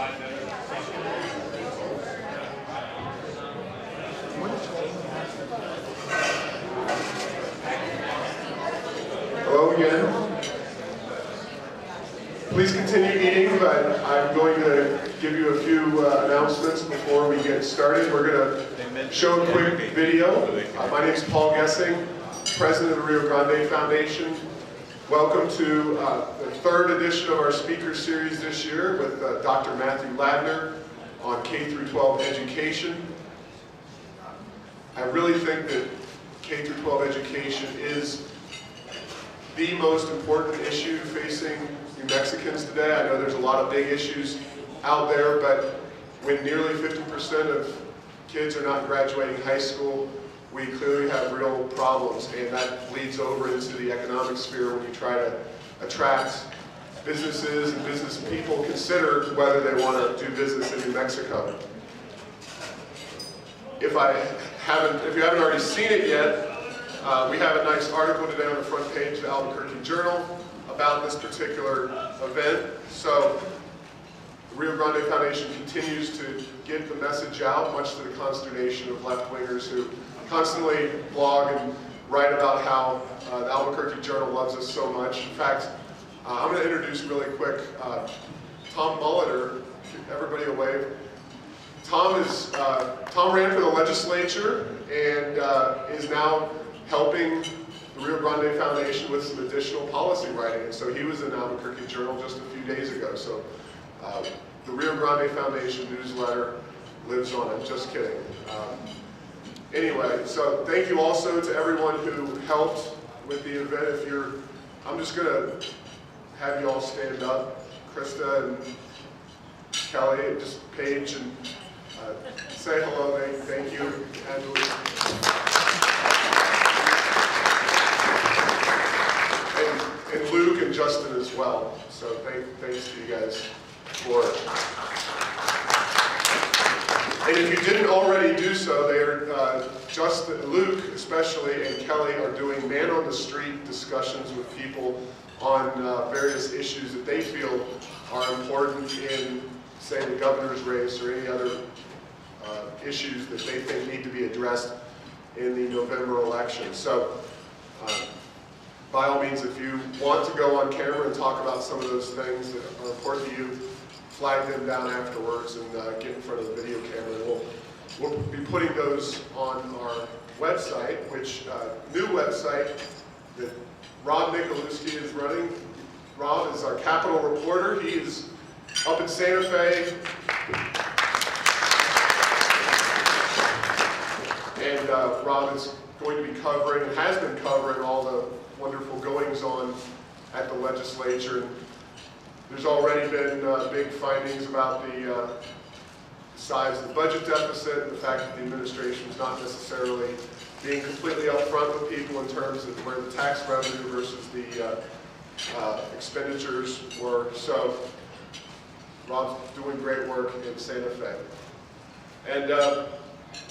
Hello again. Please continue eating, but I'm going to give you a few announcements before we get started. We're going to show a quick video. My name is Paul Gessing, President of the Rio Grande Foundation. Welcome to the third edition of our speaker series this year with Dr. Matthew Ladner on K-12 education. I really think that K-12 education is the most important issue facing New Mexicans today. I know there's a lot of big issues out there, but when nearly 50% of kids are not graduating high school, we clearly have real problems, and that bleeds over into the economic sphere when you try to attract businesses and business people consider whether they want to do business in New Mexico. If you haven't already seen it yet, we have a nice article today on the front page of the Albuquerque Journal about this particular event. So the Rio Grande Foundation continues to get the message out, much to the consternation of left-wingers who constantly blog and write about how the Albuquerque Journal loves us so much. In fact, I'm going to introduce really quick Tom Molitor. Everybody a wave. Tom ran for the legislature and is now helping the Rio Grande Foundation with some additional policy writing. And so he was in Albuquerque Journal just a few days ago. So the Rio Grande Foundation newsletter lives on. I'm just kidding. Anyway, so thank you also to everyone who helped with the event. I'm just going to have you all stand up. Krista and Kelly and just Paige and say hello. Thank you. And Luke and Justin as well. So thanks to you guys for it. And if you didn't already do so, Justin, Luke especially, and Kelly are doing man-on-the-street discussions with people on various issues that they feel are important in, say, the governor's race or any other issues that they think need to be addressed in the November election. So, by all means, if you want to go on camera and talk about some of those things that are important to you, flag them down afterwards and get in front of the video camera. We'll be putting those on our website, which new website that Rob Michalewski is running. Rob is our Capitol reporter. He is up in Santa Fe. And Rob is going to be covering, and has been covering, all the wonderful goings-on at the legislature. There's already been big findings about the size of the budget deficit, and the fact that the administration is not necessarily being completely upfront with people in terms of where the tax revenue versus the expenditures were. So Rob's doing great work in Santa Fe. And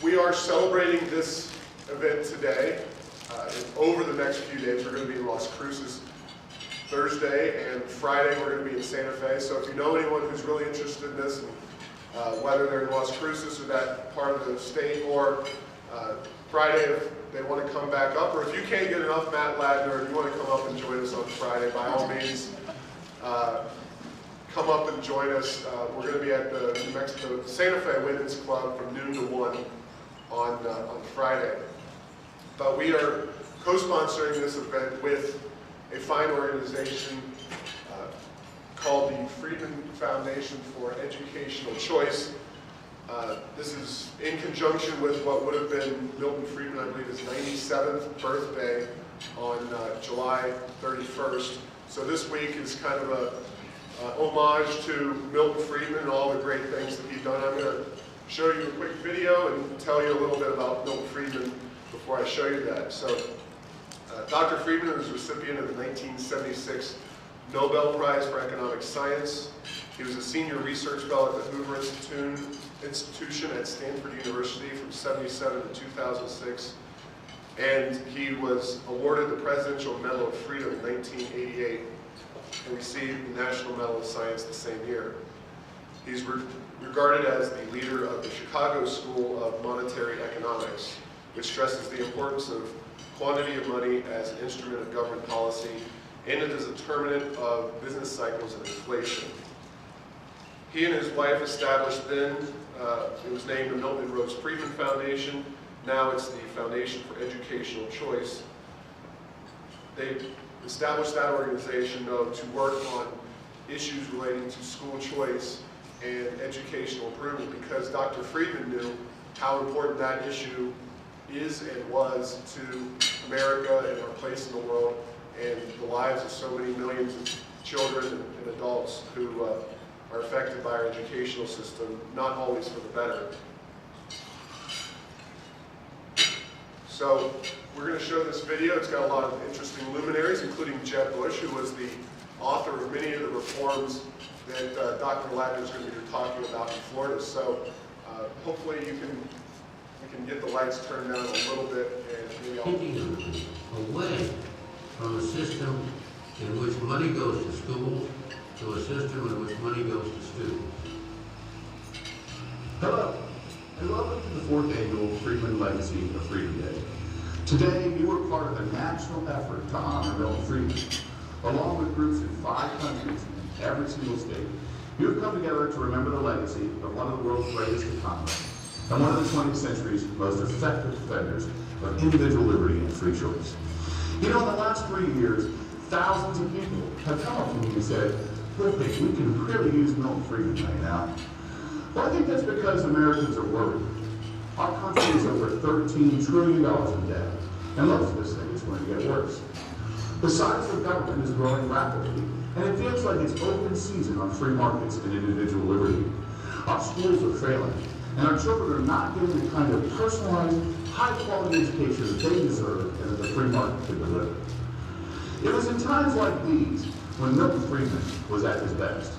we are celebrating this event today. Over the next few days, we're going to be in Las Cruces Thursday, and Friday we're going to be in Santa Fe. So if you know anyone who's really interested in this, and whether they're in Las Cruces or that part of the state, or Friday if they want to come back up, or if you can't get enough Matt Ladner and you want to come up and join us on Friday, by all means, come up and join us. We're going to be at the New Mexico Santa Fe Women's Club from noon to 1 on Friday. But we are co-sponsoring this event with a fine organization called the Friedman Foundation for Educational Choice. This is in conjunction with what would have been Milton Friedman, I believe, his 97th birthday on July 31st. So this week is kind of a homage to Milton Friedman and all the great things that he's done. I'm going to show you a quick video and tell you a little bit about Milton Friedman before I show you that. So, Dr. Friedman was a recipient of the 1976 Nobel Prize for Economic Science. He was a senior research fellow at the Hoover Institution at Stanford University from 1977 to 2006. And he was awarded the Presidential Medal of Freedom in 1988 and received the National Medal of Science the same year. He's regarded as the leader of the Chicago School of Monetary Economics, which stresses the importance of quantity of money as an instrument of government policy and as a determinant of business cycles and inflation. He and his wife established then, it was named the Milton and Rose Friedman Foundation. Now it's the Foundation for Educational Choice. They established that organization to work on issues relating to school choice and educational improvement, because Dr. Friedman knew how important that issue is and was to America and our place in the world and the lives of so many millions of children and adults who are affected by our educational system, not always for the better. So we're going to show this video. It's got a lot of interesting luminaries, including Jeb Bush, who was the author of many of the reforms that Dr. Ladner is going to be talking about in Florida. So hopefully we can get the lights turned down a little bit, and maybe I'll... Taking away from a system in which money goes to schools to a system in which money goes to students. Hello, and welcome to the 4th Annual Friedman Legacy of Freedom Day. Today, you are part of a national effort to honor Milton Friedman. Along with groups in 5 countries in every single state, you have come together to remember the legacy of one of the world's greatest economists and one of the 20th century's most effective defenders of individual liberty and free choice. You know, in the last 3 years, thousands of people have come up to me and said, "Look, we can really use Milton Friedman right now." Well, I think that's because Americans are worried. Our country is over $13 trillion in debt, and most of us think it's going to get worse. The size of government is growing rapidly, and it feels like it's open season on free markets and individual liberty. Our schools are failing, and our children are not getting the kind of personalized, high-quality education that they deserve and that the free market could deliver. It was in times like these when Milton Friedman was at his best.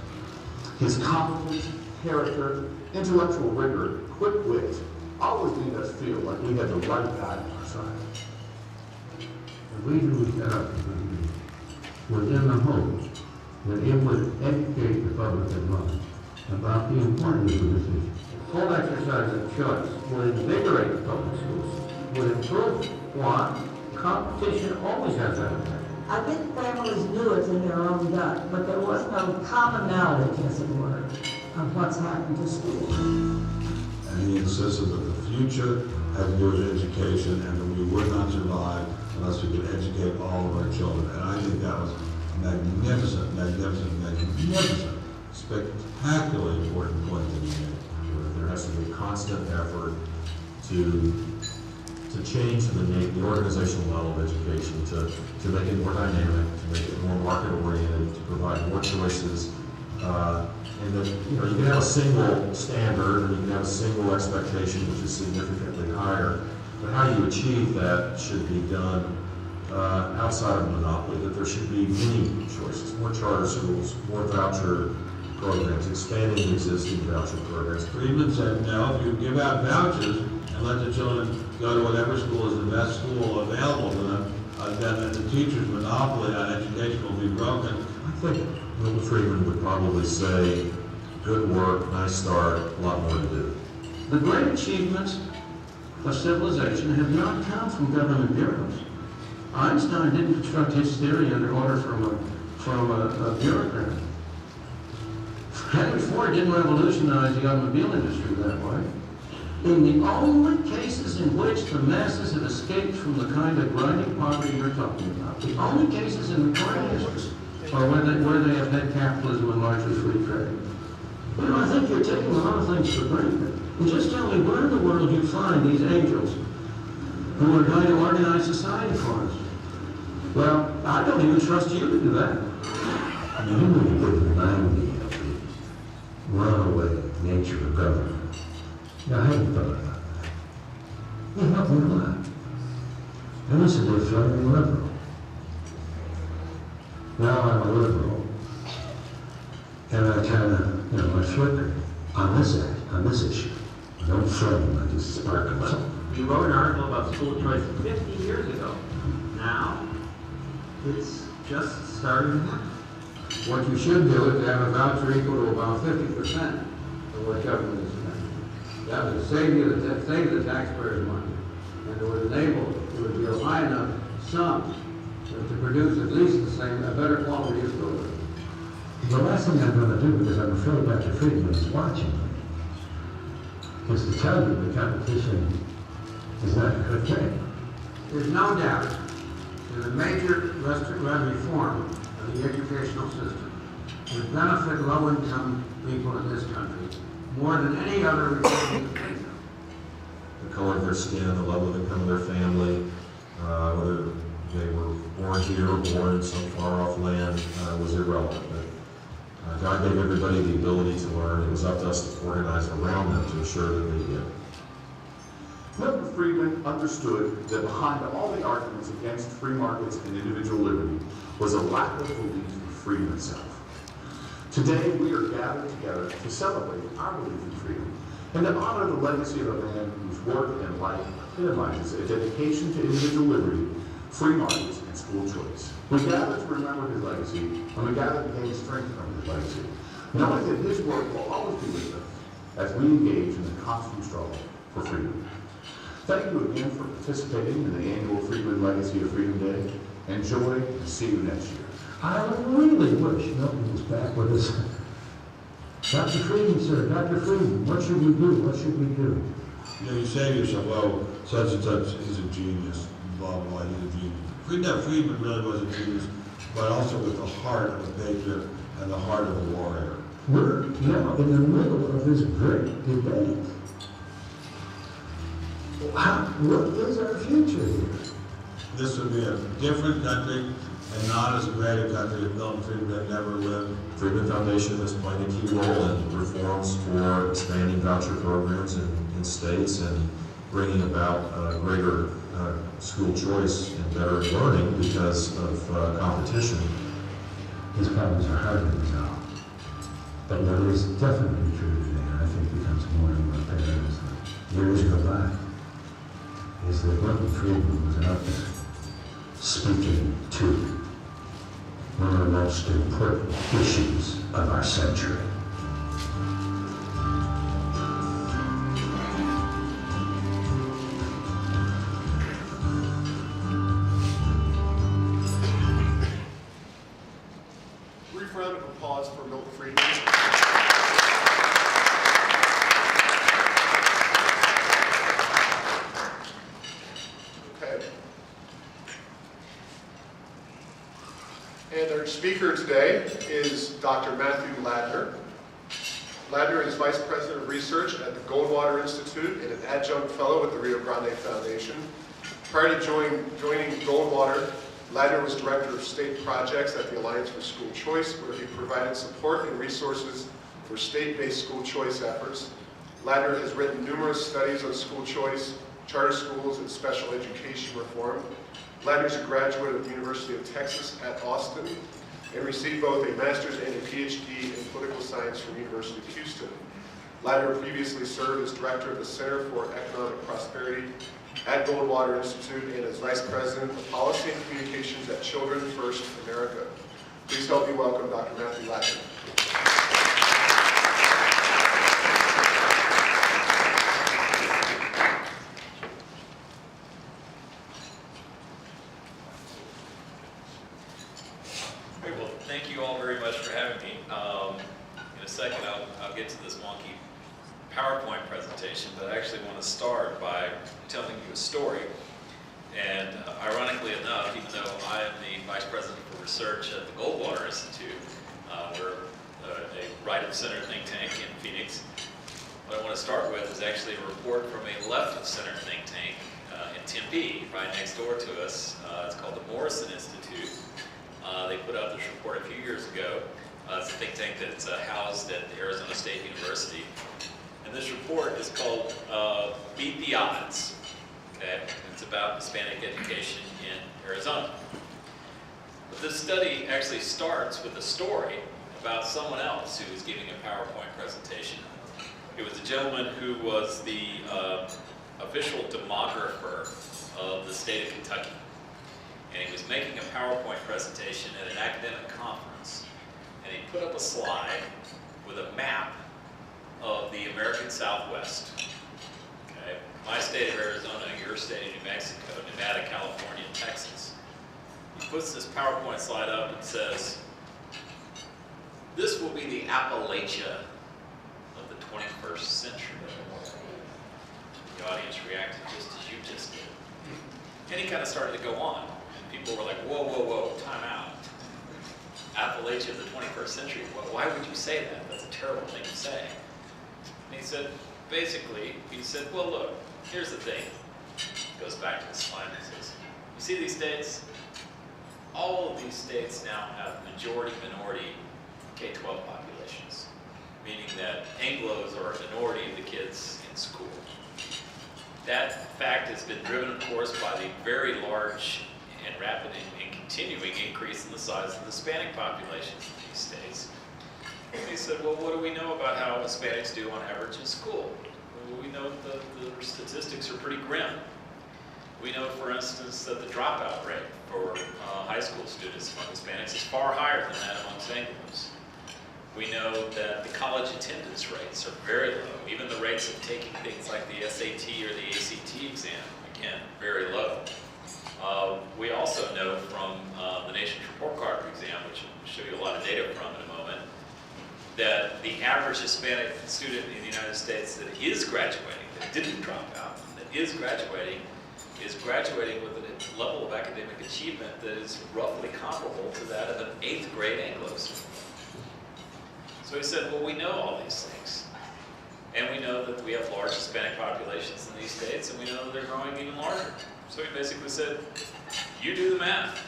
His competence, character, intellectual rigor, quick wit always made us feel like we had the right guy on our side. The reason we set up the committee was in the hope that it would educate the public at large about the importance of this issue. Full exercise of choice would invigorate the public schools, would improve what competition always has that effect. I think families knew it in their own gut, but there was no commonality, as it were, of what's happened to schools. And he insisted that the future had to do with education and that we would not survive unless we could educate all of our children. And I think that was a magnificent, spectacularly important point that he made. There has to be a constant effort to change the organizational level of education, to make it more dynamic, to make it more market-oriented, to provide more choices. And that, you can have a single standard and you can have a single expectation which is significantly higher. But how you achieve that should be done outside of monopoly, that there should be many choices, more charter schools, more voucher programs, expanding existing voucher programs. Friedman said, no, if you give out vouchers and let the children go to whatever school is the best school available to them, then the teacher's monopoly on education will be broken. I think Milton Friedman would probably say, good work, nice start, a lot more to do. The great achievements of civilization have not come from government bureaus. Einstein didn't construct his theory under order from a bureaucrat. Henry Ford didn't revolutionize the automobile industry that way. In the only cases in which the masses have escaped from the kind of grinding poverty you're talking about, the only cases in recorded history are where they have had capitalism and largely free trade. I think you're taking a lot of things for granted. And just tell me, where in the world do you find these angels who are going to organize society for us? Well, I don't even trust you to do that. You really didn't remind me of the runaway nature of government. I hadn't thought about that. You helped me a lot. Initially thought me liberal. Now I'm a liberal. And I kind of, I flickered on this issue. Don't flame like this spark of something. You wrote an article about school choice 50 years ago. Now, it's just starting to happen. what you should do is have a voucher equal to about 50% of what government is spending. That would save the taxpayers money, and it would enable, it would be a high enough sum to produce at least the same, a better quality of school. The last thing I'm going to do, because I'm afraid Dr. Friedman is watching, is to tell you the competition is not a good thing. There's no doubt that a major reform of the educational system would benefit low-income people in this country more than any other reform in the kingdom. The color of their skin, the level of income of their family, whether they were born here or born in some far-off land was irrelevant. But God gave everybody the ability to learn. It was up to us to organize around them to ensure that they did. Milton Friedman understood that behind all the arguments against free markets and individual liberty was a lack of belief in freedom itself. Today, we are gathered together to celebrate our belief in freedom and to honor the legacy of a man whose work and life epitomizes a dedication to individual liberty, free markets, and school choice. We gather to remember his legacy, and we gather to gain strength from his legacy, knowing that his work will always be with us as we engage in the constant struggle for freedom. Thank you again for participating in the annual Friedman Legacy of Freedom Day. Enjoy and see you next year. I really wish Milton was back with us. Dr. Friedman, sir, Dr. Friedman, what should we do? What should we do? You know, you say to yourself, well, such and such is a genius, blah, blah, blah, he's a genius. Friedman really was a genius, but also with the heart of a patriot and the heart of a warrior. We're now in the middle of this great debate. What is our future here? This would be a different country and not as great a country if Milton Friedman had never lived. Freedman Foundation is playing a key role in reforms for expanding voucher programs in states and bringing about greater school choice and better learning because of competition. These problems are hard to resolve. But what is definitely true today, and I think becomes more and more apparent as the years go by, is that Milton Friedman was out there speaking to one of the most important issues of our century. Brief round of applause for Milton Friedman. Okay. And our speaker today is Dr. Matthew Ladner. Ladner is Vice President of Research at the Goldwater Institute and an adjunct fellow with the Rio Grande Foundation. Prior to joining Goldwater, Ladner was Director of State Projects at the Alliance for School Choice, where he provided support and resources for state-based school choice efforts. Ladner has written numerous studies on school choice, charter schools, and special education reform. Ladner is a graduate of the University of Texas at Austin and received both a master's and a PhD in political science from the University of Houston. Ladner previously served as Director of the Center for Economic Prosperity at Goldwater Institute and as Vice President of Policy and Communications at Children First America. Please help me welcome Dr. Matthew Ladner. Great. Well, thank you all very much for having me. In a second, I'll get to this wonky PowerPoint presentation, but I actually want to start by telling you a story. And ironically enough, even though I am the Vice President for Research at the Goldwater Institute, we're a right-of-center think tank in Phoenix. What I want to start with is actually a report from a left-of-center think tank in Tempe, right next door to us. It's called the Morrison Institute. They put out this report a few years ago. It's a think tank that's housed at Arizona State University. And this report is called Beat the Odds. Okay? It's about Hispanic education in Arizona. But this study actually starts with a story about someone else who was giving a PowerPoint presentation. It was a gentleman who was the official demographer of the state of Kentucky. And he was making a PowerPoint presentation at an academic conference. and he put up a slide with a map of the American Southwest. Okay? My state of Arizona, your state of New Mexico, Nevada, California, and Texas. He puts this PowerPoint slide up and says, this will be the Appalachia of the 21st century. The audience reacted just as you just did. And he kind of started to go on. And people were like, whoa, whoa, whoa, time out. Appalachia of the 21st century. Well, why would you say that? That's a terrible thing to say. And he said, basically, he said, well, look, here's the thing. Goes back to the slide and says, you see these states? All of these states now have majority-minority K-12 populations, meaning that Anglos are a minority of the kids in school. That fact has been driven, of course, by the very large and rapid and continuing increase in the size of the Hispanic populations in these states. And he said, well, what do we know about how Hispanics do on average in school? Well, we know that the statistics are pretty grim. We know, for instance, that the dropout rate for high school students among Hispanics is far higher than that amongst Anglos. We know that the college attendance rates are very low. Even the rates of taking things like the SAT or the ACT exam, again, very low. We also know from the Nation's Report Card exam, which I'll show you a lot of data from in a moment, that the average Hispanic student in the United States that is graduating, that didn't drop out, that is graduating with a level of academic achievement that is roughly comparable to that of an 8th grade Anglo student. So he said, well, we know all these things. And we know that we have large Hispanic populations in these states, and we know that they're growing even larger. So he basically said, you do the math.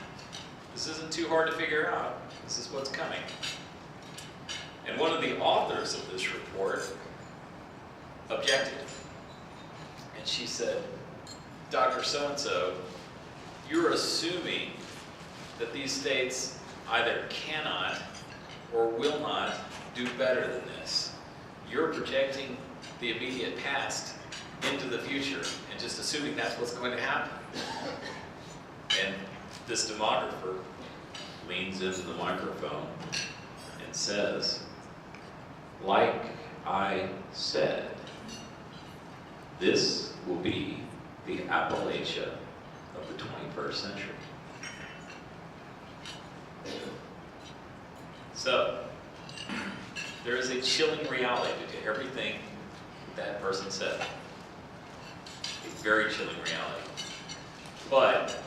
This isn't too hard to figure out. This is what's coming. And one of the authors of this report objected. And she said, Dr. So-and-so, you're assuming that these states either cannot or will not do better than this. You're projecting the immediate past into the future and just assuming that's what's going to happen. And this demographer leans into the microphone and says, like I said, this will be the Appalachia of the 21st century. So, there is a chilling reality to everything that person said. A very chilling reality. But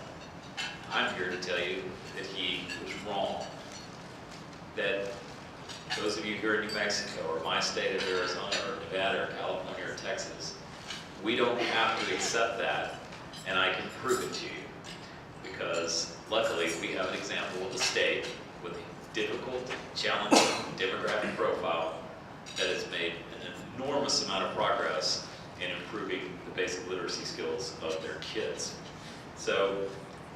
I'm here to tell you that he was wrong. That those of you here in New Mexico, or my state of Arizona, or Nevada, or California, or Texas, we don't have to accept that, and I can prove it to you. Because luckily, we have an example of a state with a difficult, challenging demographic profile that has made an enormous amount of progress in improving the basic literacy skills of their kids. So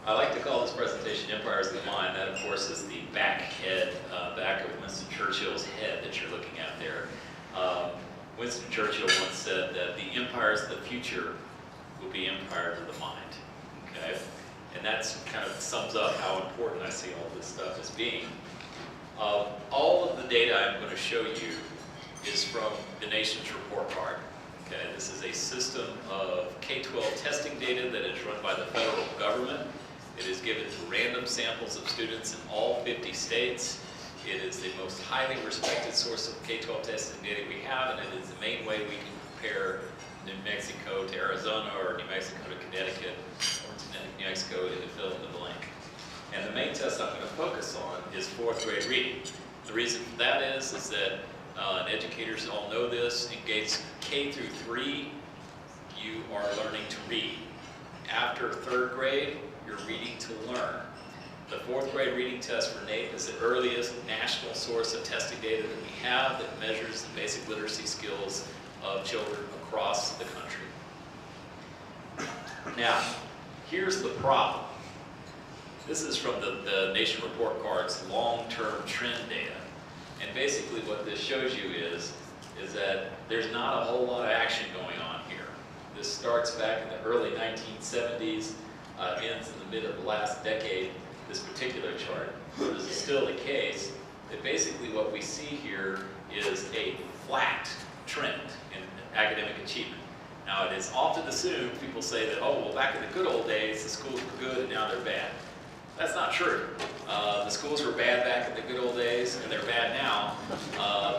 I like to call this presentation Empires of the Mind. That, of course, is the back of Winston Churchill's head that you're looking at there. Winston Churchill once said that the empires of the future will be empires of the mind. Okay? And that's kind of sums up how important I see all this stuff as being. All of the data I'm going to show you is from the Nation's Report Card. Okay? This is a system of K-12 testing data that is run by the federal government. It is given to random samples of students in all 50 states. It is the most highly respected source of K-12 testing data we have, and it is the main way we can compare New Mexico to Arizona, or New Mexico to Connecticut, or to New Mexico to fill in the blank. And the main test I'm going to focus on is 4th grade reading. The reason for that is that, and educators all know this, in grades K through 3, you are learning to read. After 3rd grade, you're reading to learn. The 4th grade reading test for NAEP is the earliest national source of testing data that we have that measures the basic literacy skills of children across the country. Now, here's the problem. This is from the Nation Report Card's long-term trend data. And basically what this shows you is that there's not a whole lot of action going on here. This starts back in the early 1970s, ends in the mid of the last decade, this particular chart. This is still the case, that basically what we see here is a flat trend in academic achievement. Now, it is often assumed, people say that, oh, well, back in the good old days, the schools were good and now they're bad. That's not true. The schools were bad back in the good old days, and they're bad now.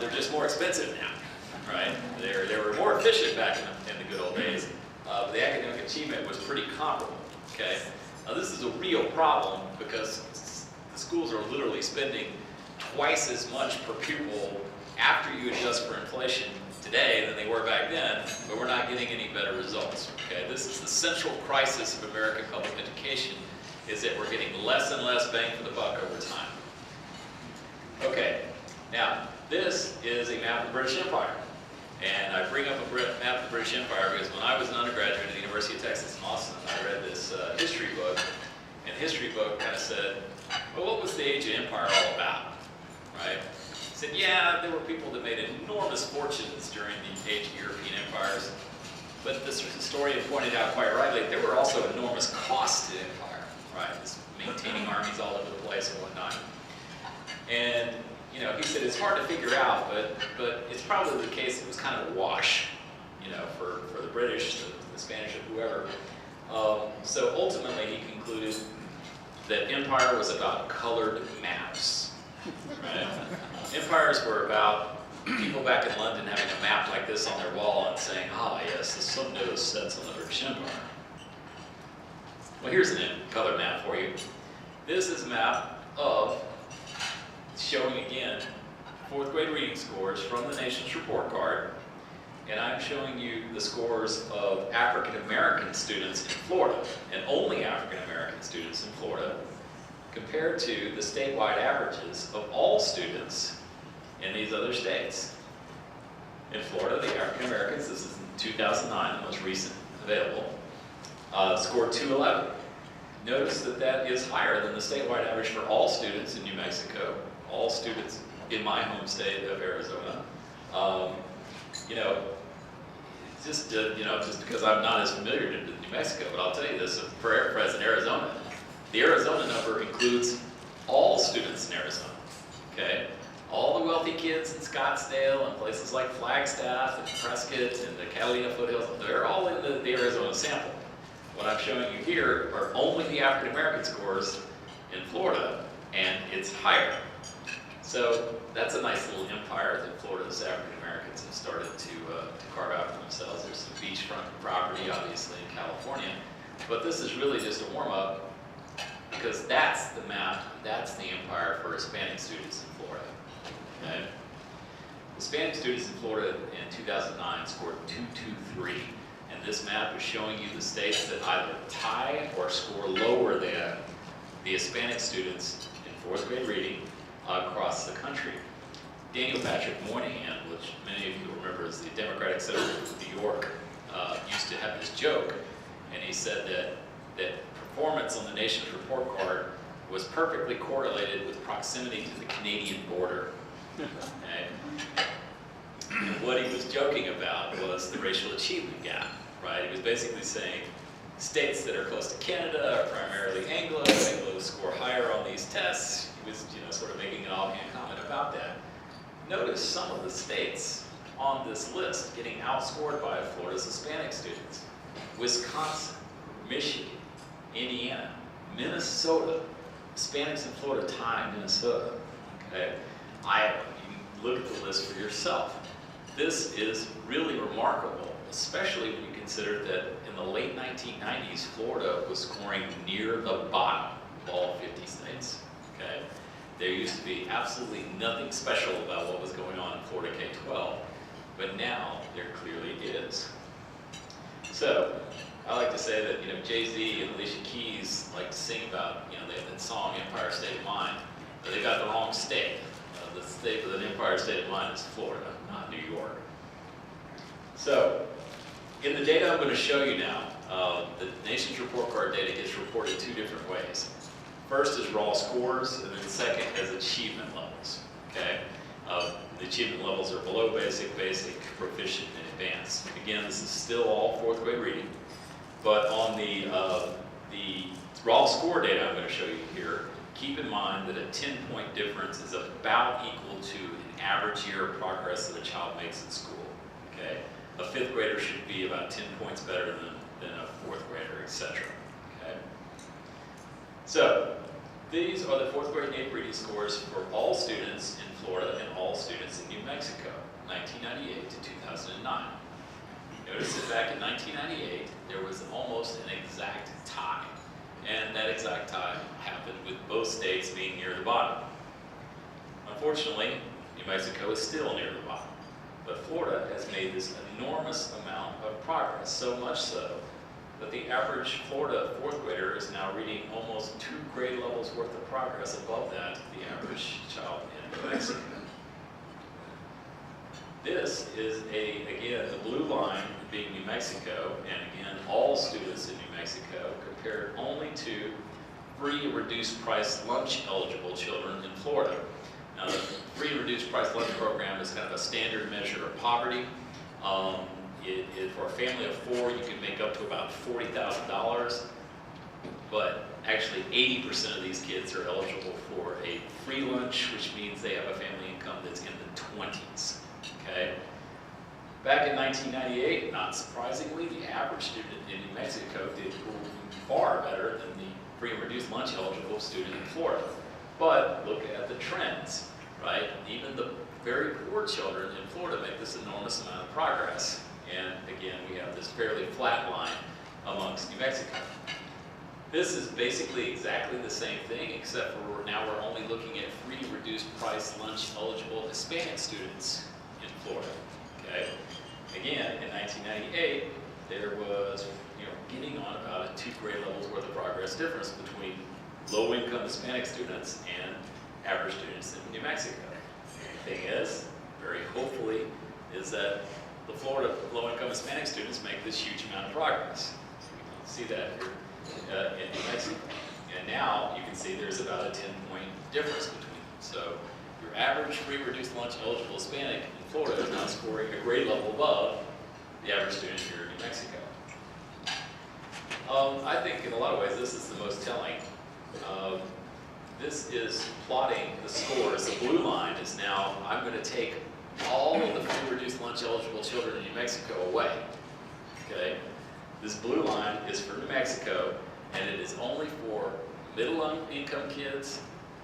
They're just more expensive now, right? They were more efficient back in the good old days, but the academic achievement was pretty comparable, okay? Now, this is a real problem because the schools are literally spending twice as much per pupil after you adjust for inflation today than they were back then, but we're not getting any better results, okay? This is the central crisis of American public education, is that we're getting less and less bang for the buck over time. Okay, now this is a map of the British Empire. And I bring up a map of the British Empire because when I was an undergraduate at the University of Texas in Austin, I read this history book, and the history book kind of said, well, what was the age of empire all about, right? It said, yeah, there were people that made enormous fortunes during the age of European empires, but this historian pointed out quite rightly, there were also enormous costs to empire, right? This maintaining armies all over the place and whatnot. And you know, he said it's hard to figure out, but it's probably the case it was kind of a wash, you know, for the British, the Spanish, or whoever. So ultimately he concluded that empire was about colored maps, right? Empires were about people back in London having a map like this on their wall and saying, ah, yes, the sun nose sets on the British Empire. Well, here's a color map for you. This is a map of showing again 4th grade reading scores from the nation's report card, and I'm showing you the scores of African American students in Florida, and only African American students in Florida, compared to the statewide averages of all students in these other states. In Florida, the African Americans, this is in 2009, the most recent available, scored 211. Notice that that is higher than the statewide average for all students in New Mexico, all students in my home state of Arizona. You know, just because I'm not as familiar with New Mexico, but I'll tell you this, for present Arizona, the Arizona number includes all students in Arizona, okay? All the wealthy kids in Scottsdale and places like Flagstaff and Prescott and the Catalina foothills, they're all in the Arizona sample. What I'm showing you here are only the African American scores in Florida, and it's higher. So that's a nice little empire that Florida's African Americans have started to carve out for themselves. There's some beachfront property, obviously, in California. But this is really just a warm-up because that's the map, that's the empire for Hispanic students in Florida. Okay? Hispanic students in Florida in 2009 scored 223. And this map is showing you the states that either tie or score lower than the Hispanic students in 4th grade reading across the country. Daniel Patrick Moynihan, which many of you remember as the Democratic Senator of New York, used to have this joke, and he said that performance on the nation's report card was perfectly correlated with proximity to the Canadian border. Okay? And what he was joking about was the racial achievement gap, right? He was basically saying states that are close to Canada are primarily Anglo. Anglos score higher on these tests. He was, sort of making an offhand comment about that. Notice some of the states on this list getting outscored by Florida's Hispanic students. Wisconsin, Michigan, Indiana, Minnesota. Hispanics in Florida tie Minnesota. Okay, you can look at the list for yourself. This is really remarkable, especially when you consider that in the late 1990s, Florida was scoring near the bottom of all 50 states. Okay, there used to be absolutely nothing special about what was going on in Florida K-12, but now there clearly is. So I like to say that Jay-Z and Alicia Keys like to sing about they have that song Empire State of Mind, but they got the wrong state. The state of the Empire State of Mind is Florida, not New York. So in the data I'm going to show you now, the nation's report card data gets reported 2 different ways. First is raw scores, and then second is achievement levels. Okay, the achievement levels are below basic, proficient, and advanced. Again, this is still all 4th grade reading, but on the raw score data I'm going to show you here, keep in mind that a 10-point difference is about equal to an average year of progress that a child makes in school, okay? A 5th grader should be about 10 points better than a 4th grader, etc., okay? So, these are the 4th grade NAEP reading scores for all students in Florida and all students in New Mexico, 1998 to 2009. Notice that back in 1998, there was almost an exact tie. And that exact tie happened with both states being near the bottom. Unfortunately, New Mexico is still near the bottom. But Florida has made this enormous amount of progress, so much so that the average Florida 4th grader is now reading almost 2 grade levels worth of progress above that, the average child in New Mexico. This is, again, the blue line being New Mexico, and again, all students in New Mexico, compared only to free reduced price lunch eligible children in Florida. Now, the free reduced price lunch program is kind of a standard measure of poverty. For a family of 4, you can make up to about $40,000, but actually 80% of these kids are eligible for a free lunch, which means they have a family income that's in the 20s. Okay. Back in 1998, not surprisingly, the average student in New Mexico did far better than the free and reduced lunch eligible student in Florida. But look at the trends, right? Even the very poor children in Florida make this enormous amount of progress. And again, we have this fairly flat line amongst New Mexico. This is basically exactly the same thing, except for now we're only looking at free reduced price lunch eligible Hispanic students in Florida, okay? Again, in 1998, there was, getting on about a 2 grade levels worth of progress difference between low-income Hispanic students and average students in New Mexico. The thing is, very hopefully, is that the Florida low-income Hispanic students make this huge amount of progress. So we can see that here in New Mexico. And now you can see there's about a 10-point difference between them. So your average free reduced lunch eligible Hispanic in Florida is now scoring a grade level above the average student here in New Mexico. I think in a lot of ways this is the most telling. This is plotting the scores. The blue line is now, I'm going to take all of the free reduced lunch eligible children in New Mexico away. Okay? This blue line is for New Mexico, and it is only for middle-income kids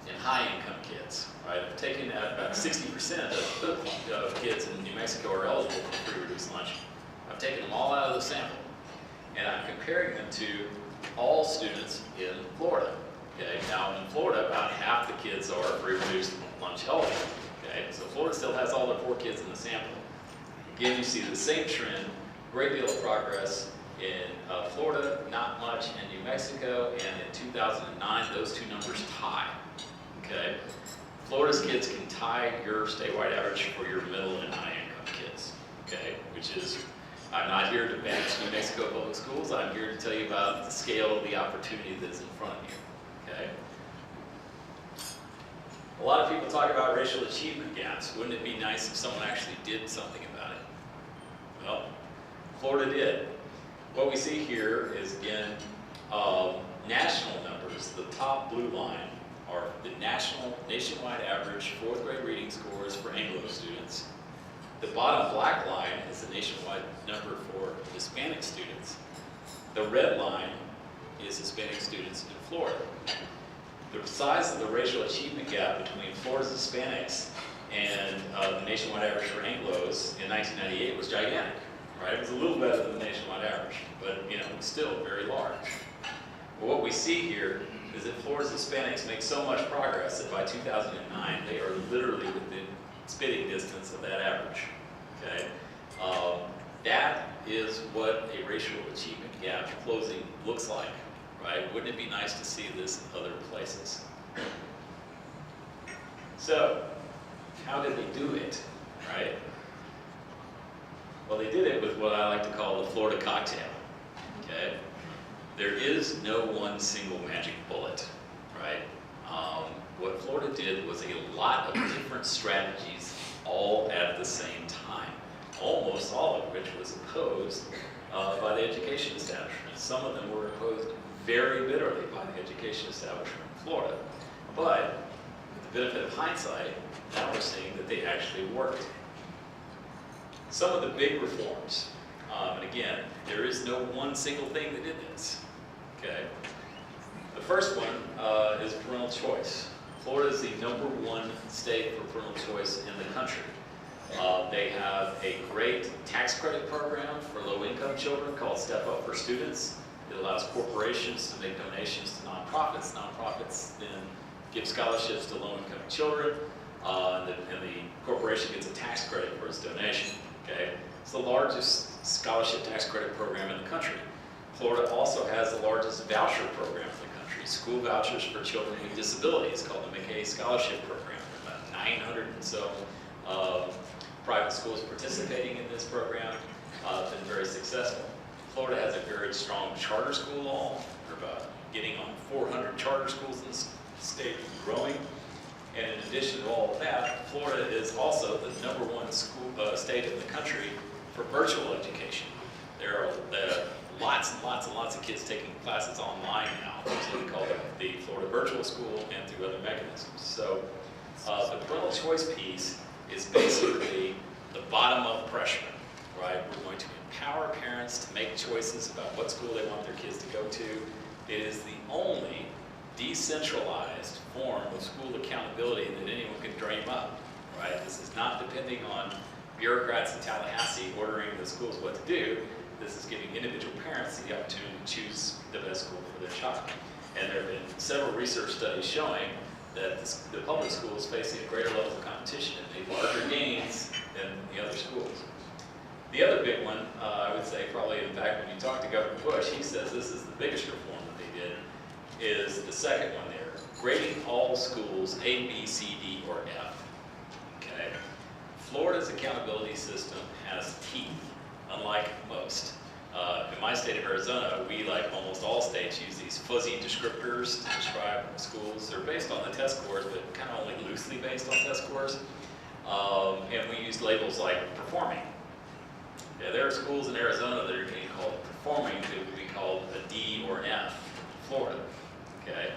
and high-income kids. Right? I've taken out about 60% of kids in New Mexico are eligible for free reduced lunch. I've taken them all out of the sample, and I'm comparing them to all students in Florida. Okay? Now, in Florida, about half the kids are free reduced lunch eligible. Okay? So Florida still has all the poor kids in the sample. Again, you see the same trend, great deal of progress in Florida, not much in New Mexico, and in 2009, those two numbers tie. Okay? Florida's kids can tie your statewide average for your middle and high income kids. Okay? Which is, I'm not here to bash New Mexico public schools, I'm here to tell you about the scale of the opportunity that is in front of you. Okay? A lot of people talk about racial achievement gaps. Wouldn't it be nice if someone actually did something about it? Well, Florida did. What we see here is, again, national numbers. The top blue line are the nationwide average 4th grade reading scores for Anglo students. The bottom black line is the nationwide number for Hispanic students. The red line is Hispanic students in Florida. The size of the racial achievement gap between Florida's Hispanics and the nationwide average for Anglos in 1998 was gigantic, right? It was a little better than the nationwide average, but still very large. Well, what we see here is that Florida's Hispanics make so much progress that by 2009 they are literally within spitting distance of that average. Okay, that is what a racial achievement gap closing looks like. Right? Wouldn't it be nice to see this in other places? So, how did they do it, right? Well, they did it with what I like to call the Florida cocktail, okay? There is no one single magic bullet, right? What Florida did was a lot of different strategies all at the same time, almost all of which was opposed by the education establishment. Some of them were opposed very bitterly by the education establishment in Florida. But with the benefit of hindsight, now we're seeing that they actually worked. Some of the big reforms, and again, there is no one single thing that did this, okay? The first one is parental choice. Florida is the #1 state for parental choice in the country. They have a great tax credit program for low-income children called Step Up for Students. It allows corporations to make donations to nonprofits. Nonprofits then give scholarships to low-income children, and the corporation gets a tax credit for its donation. Okay, it's the largest scholarship tax credit program in the country. Florida also has the largest voucher program in the country, school vouchers for children with disabilities, called the McKay Scholarship Program. About 900 and so private schools participating in this program. It's been very successful. Florida has a very strong charter school law. We're about getting on 400 charter schools in the state, growing. And in addition to all of that, Florida is also the #1 school state in the country for virtual education. There are lots and lots and lots of kids taking classes online now, so we call it the Florida Virtual School, and through other mechanisms. So the parental choice piece is basically the bottom-up pressure, right? We're going to empower parents to make choices about what school they want their kids to go to. It is the only decentralized form of school accountability that anyone can dream up, right? This is not depending on bureaucrats in Tallahassee ordering the schools what to do. This is giving individual parents the opportunity to choose the best school for their child. And there have been several research studies showing that the public schools facing a greater level of competition and made larger gains than the other schools. The other big one, I would say probably, in fact, when you talk to Governor Bush, he says this is the biggest reform that they did, is the second one there, grading all schools A, B, C, D, or F. Okay? Florida's accountability system has teeth, unlike most. In my state of Arizona, we, like almost all states, use these fuzzy descriptors to describe schools. They're based on the test scores, but kind of only loosely based on test scores. And we use labels like performing. Yeah, there are schools in Arizona that are getting called performing that would be called a D or an F in Florida. Okay?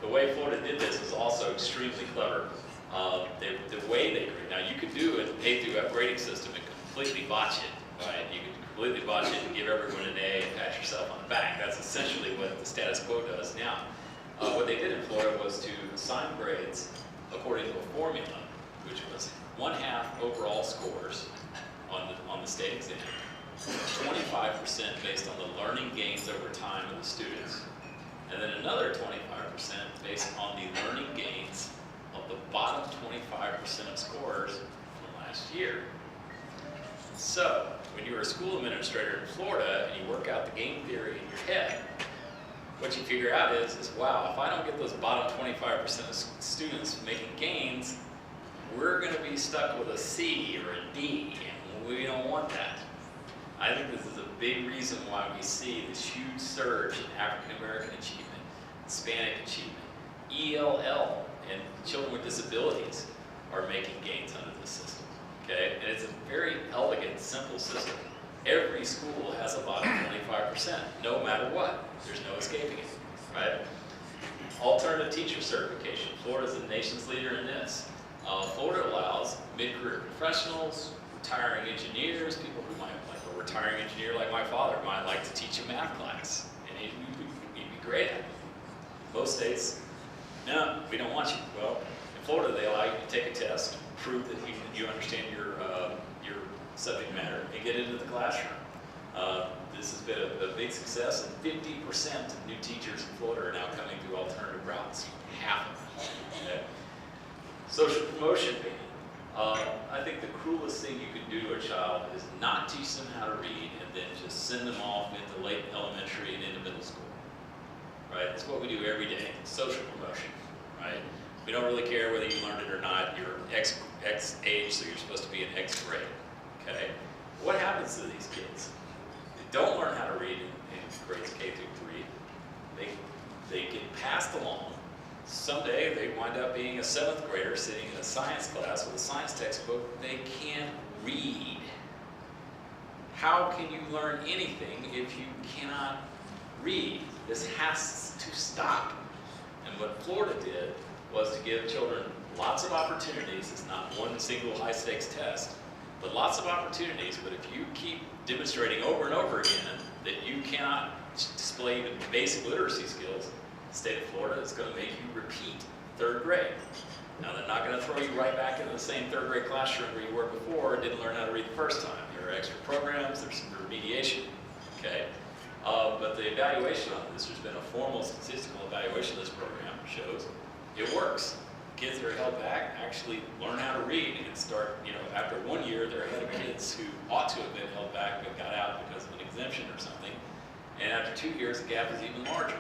The way Florida did this was also extremely clever. The way they grade, now you could do an A through F grading system and completely botch it, right? You could completely botch it and give everyone an A and pat yourself on the back. That's essentially what the status quo does now. What they did in Florida was to assign grades according to a formula, which was 1/2 overall scores on the state exam, 25% based on the learning gains over time of the students, and then another 25% based on the learning gains of the bottom 25% of scorers from last year. So, when you're a school administrator in Florida and you work out the game theory in your head, what you figure out is wow, if I don't get those bottom 25% of students making gains, we're going to be stuck with a C or a D, and we don't want that. I think this is a big reason why we see this huge surge in African American achievement, Hispanic achievement, ELL, and children with disabilities are making gains under this system. Okay? And it's a very elegant, simple system. Every school has a bottom 25%, no matter what. There's no escaping it, right? Alternative teacher certification. Florida's the nation's leader in this. Florida allows mid-career professionals, retiring engineers, people who might, like a retiring engineer like my father, might like to teach a math class, and he'd be great at it. Most states, no, we don't want you. Well, in Florida, they allow you to take a test, prove that you understand your subject matter, and get into the classroom. This has been a big success, and 50% of new teachers in Florida are now coming through alternative routes. Half of them. Okay? Social promotion ban. I think the cruelest thing you can do to a child is not teach them how to read and then just send them off into late elementary and into middle school. Right? That's what we do every day. Social promotion. Right? We don't really care whether you learned it or not. You're X age, so you're supposed to be in X grade. Okay? What happens to these kids? They don't learn how to read in grades K through 3. They get passed along. Someday they wind up being a 7th grader sitting in a science class with a science textbook. They can't read. How can you learn anything if you cannot read? This has to stop. And what Florida did was to give children lots of opportunities. It's not one single high-stakes test, but lots of opportunities. But if you keep demonstrating over and over again that you cannot display even basic literacy skills, the state of Florida is going to make you repeat 3rd grade. Now, they're not going to throw you right back into the same 3rd grade classroom where you were before and didn't learn how to read the first time. There are extra programs, there's some remediation, okay? But the evaluation on this, there's been a formal statistical evaluation of this program, shows it works. Kids that are held back actually learn how to read and start, after 1 year, they're ahead of kids who ought to have been held back but got out because of an exemption or something. And after 2 years, the gap is even larger.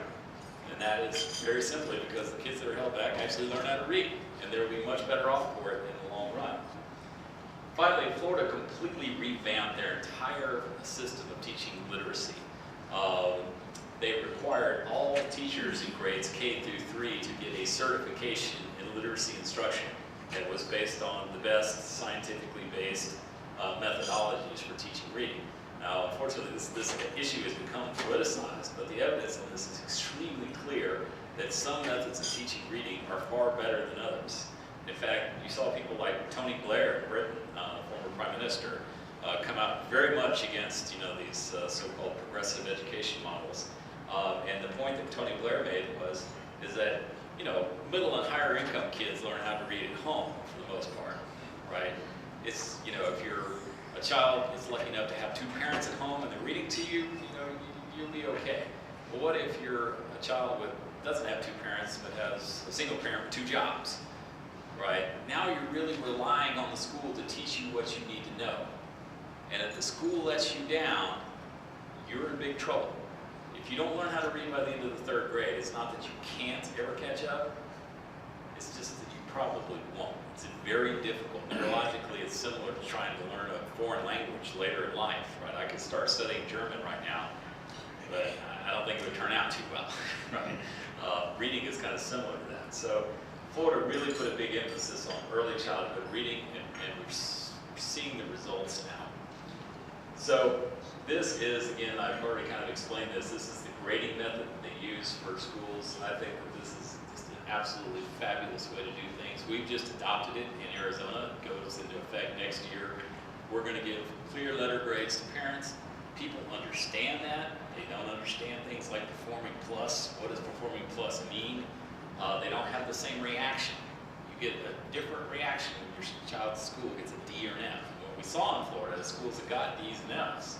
And that is very simply because the kids that are held back actually learn how to read, and they'll be much better off for it in the long run. Finally, Florida completely revamped their entire system of teaching literacy. They required all teachers in grades K through 3 to get a certification in literacy instruction that was based on the best scientifically based methodologies for teaching reading. Now, unfortunately, this issue has become politicized, but the evidence on this is extremely clear that some methods of teaching reading are far better than others. In fact, you saw people like Tony Blair in Britain, former Prime Minister, come out very much against these so-called progressive education models. And the point that Tony Blair made is that middle and higher income kids learn how to read at home for the most part, right? It's if you're a child is lucky enough to have 2 parents at home and they're reading to you, you'll be okay. But what if you're a child doesn't have 2 parents but has a single parent with 2 jobs, right? Now you're really relying on the school to teach you what you need to know. And if the school lets you down, you're in big trouble. If you don't learn how to read by the end of the 3rd grade, it's not that you can't ever catch up, it's just that you probably won't. It's very difficult. Neurologically, it's similar to trying to learn a foreign language later in life, right? I could start studying German right now, but I don't think it would turn out too well, right? Reading is kind of similar to that. So Florida really put a big emphasis on early childhood reading, and we're seeing the results now. So this is, again, I've already kind of explained this. This is the grading method that they use for schools. I think that this is just an absolutely fabulous way to do things. We've just adopted it in Arizona. It goes into effect next year. We're going to give clear letter grades to parents. People understand that. They don't understand things like Performing Plus. What does Performing Plus mean? They don't have the same reaction. You get a different reaction when your child's school gets a D or an F. What we saw in Florida, the schools that got D's and F's,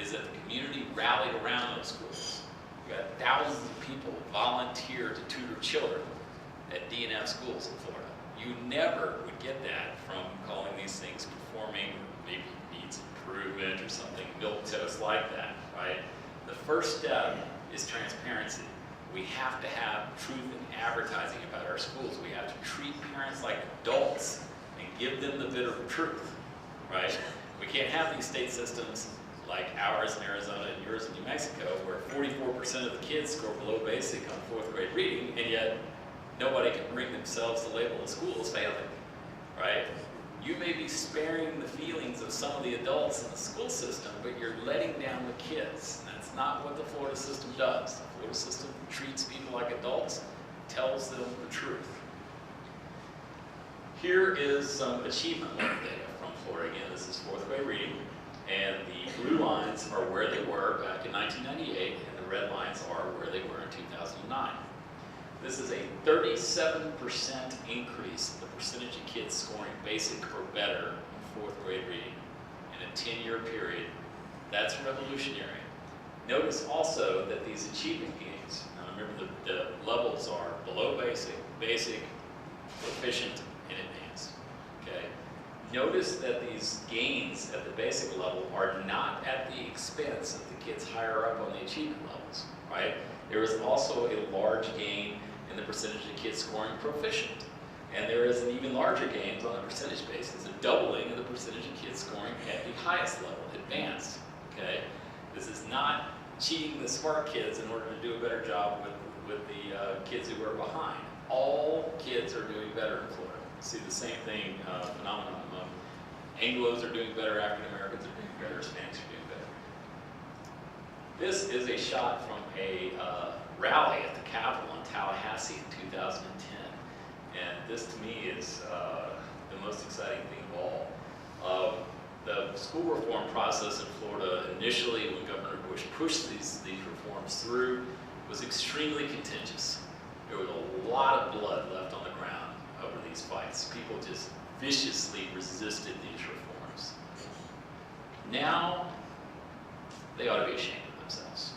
is that the community rallied around those schools. We got thousands of people volunteer to tutor children at D and F schools in Florida. You never would get that from calling these things performing, maybe needs improvement or something milquetoast like that, right? The first step is transparency. We have to have truth in advertising about our schools. We have to treat parents like adults and give them the bitter truth, right? We can't have these state systems like ours in Arizona and yours in New Mexico, where 44% of the kids score below basic on 4th grade reading, and yet nobody can bring themselves to label a school as failing, right? You may be sparing the feelings of some of the adults in the school system, but you're letting down the kids. That's not what the Florida system does. The Florida system treats people like adults, tells them the truth. Here is some achievement level data from Florida. Again, this is 4th grade reading, and the blue lines are where they were back in 1998, and the red lines are where they were in 2009. This is a 37% increase in the percentage of kids scoring basic or better in 4th grade reading in a 10-year period. That's revolutionary. Notice also that these achievement gains, now remember the levels are below basic, basic, proficient, and advanced, okay? Notice that these gains at the basic level are not at the expense of the kids higher up on the achievement levels, right? There is also a large gain in the percentage of kids scoring proficient. And there is an even larger gain on a percentage basis, a doubling of the percentage of kids scoring at the highest level, advanced, okay? This is not cheating the smart kids in order to do a better job with the kids who are behind. All kids are doing better in Florida. You see the same thing, phenomenon among Anglos are doing better, African Americans are doing better, Hispanics are doing better. This is a shot from a rally at the Capitol in Tallahassee in 2010. And this to me is the most exciting thing of all. The school reform process in Florida initially, when Governor Bush pushed these reforms through, was extremely contentious. There was a lot of blood left on the ground over these fights. People just viciously resisted these reforms. Now, they ought to be ashamed of themselves,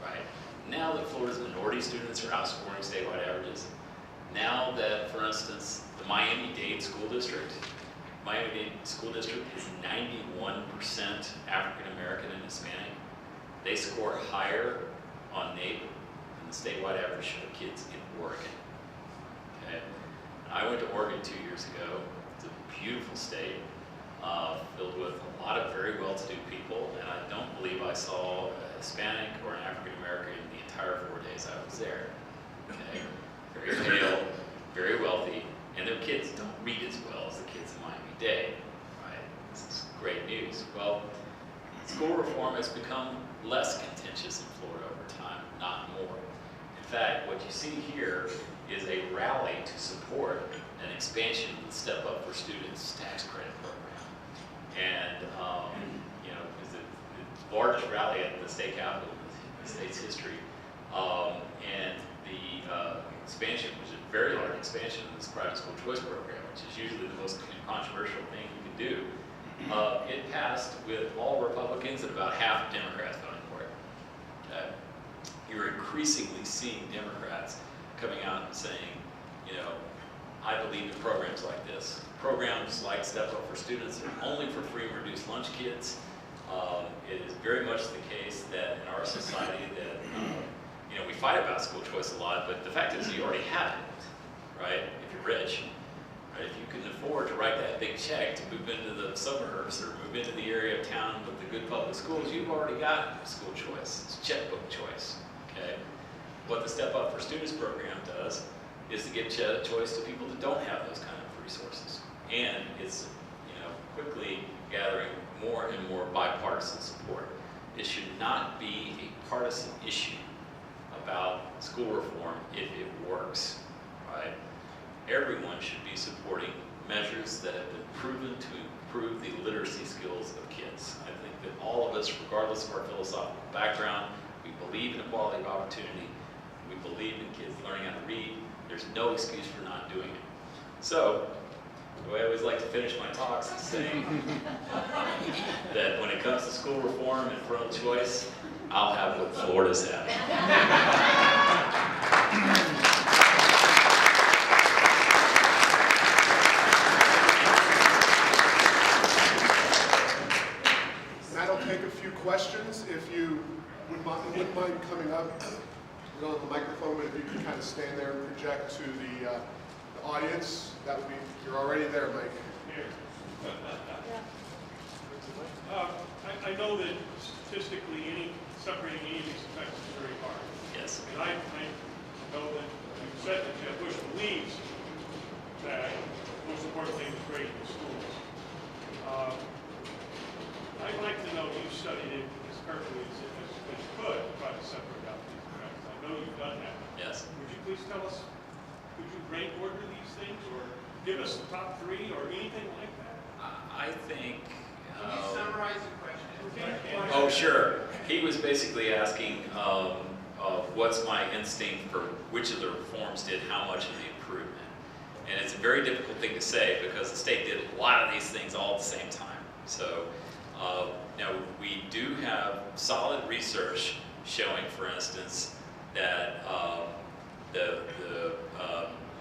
right? Now that Florida's minority students are outscoring statewide averages, now that, for instance, the Miami-Dade School District is 91% African American and Hispanic. They score higher on NAEP than the statewide average of kids in Oregon. Okay? I went to Oregon 2 years ago. It's a beautiful state, filled with a lot of very well-to-do people, and I don't believe I saw a Hispanic or an African American in the entire 4 days I was there. Okay? Very pale, very wealthy, and their kids don't read as well as the kids in Miami-Dade, right? This is great news. Well, school reform has become less contentious in Florida over time, not more. In fact, what you see here is a rally to support an expansion of the Step Up for Students tax credit program. And, you know, it's the largest rally at the state capitol in the state's history. And the expansion, which is a very large expansion of this private school choice program, which is usually the most controversial thing you can do, it passed with all Republicans and about half of Democrats voting for it. Okay? You're increasingly seeing Democrats coming out and saying, you know, I believe in programs like this. Programs like Step Up for Students are only for free and reduced lunch kids. It is very much the case that in our society that, you know, we fight about school choice a lot, but the fact is you already have it, right? If you're rich, right? If you can afford to write that big check to move into the suburbs or move into the area of town with the good public schools, you've already got school choice. It's checkbook choice, okay? What the Step Up for Students program does is to give choice to people that don't have those kind of resources. And it's, you know, quickly gathering more and more bipartisan support. It should not be a partisan issue about school reform if it works, right? Everyone should be supporting measures that have been proven to improve the literacy skills of kids. I think that all of us, regardless of our philosophical background, we believe in equality of opportunity. We believe in kids learning how to read. There's no excuse for not doing it. So, the way I always like to finish my talks is saying that when it comes to school reform and parental choice, I'll have what Florida's having. That'll take a few questions. If you wouldn't mind coming up, you know, on the microphone, but if you could kind of stand there and project to the audience, that would be, you're already there, Mike. Here. I know that statistically, separating any of these effects is very hard. Yes. And I know that you said that Jeb Bush believes that the most important thing is grading in schools. I'd like to know, you studied it as carefully as you could to try to separate out these effects. I know you've done that. Yes. Would you please tell us, could you rank order these things or give us the top three or anything like that? I think... Can you summarize the question? Oh, sure. He was basically asking what's my instinct for which of the reforms did how much of the improvement. And it's a very difficult thing to say because the state did a lot of these things all at the same time. So now we do have solid research showing, for instance, that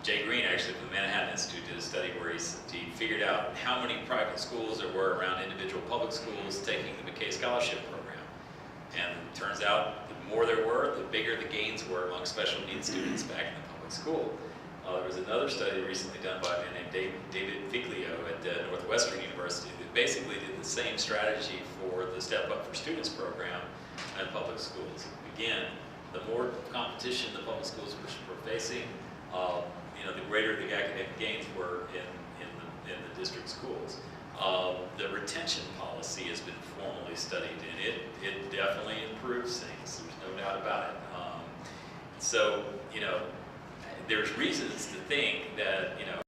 Jay Green, actually from the Manhattan Institute, did a study where he figured out how many private schools there were around individual public schools taking the McKay Scholarship Program. And it turns out the more there were, the bigger the gains were among special needs students back in the public school. There was another study recently done by a man named David Figlio at Northwestern University that basically did the same strategy for the Step Up for Students program in public schools. Again, the more competition the public schools were facing, you know, the greater the academic gains were in the district schools. The retention policy has been formally studied, and it definitely improves things. There's no doubt about it. So, you know, there's reasons to think that, you know,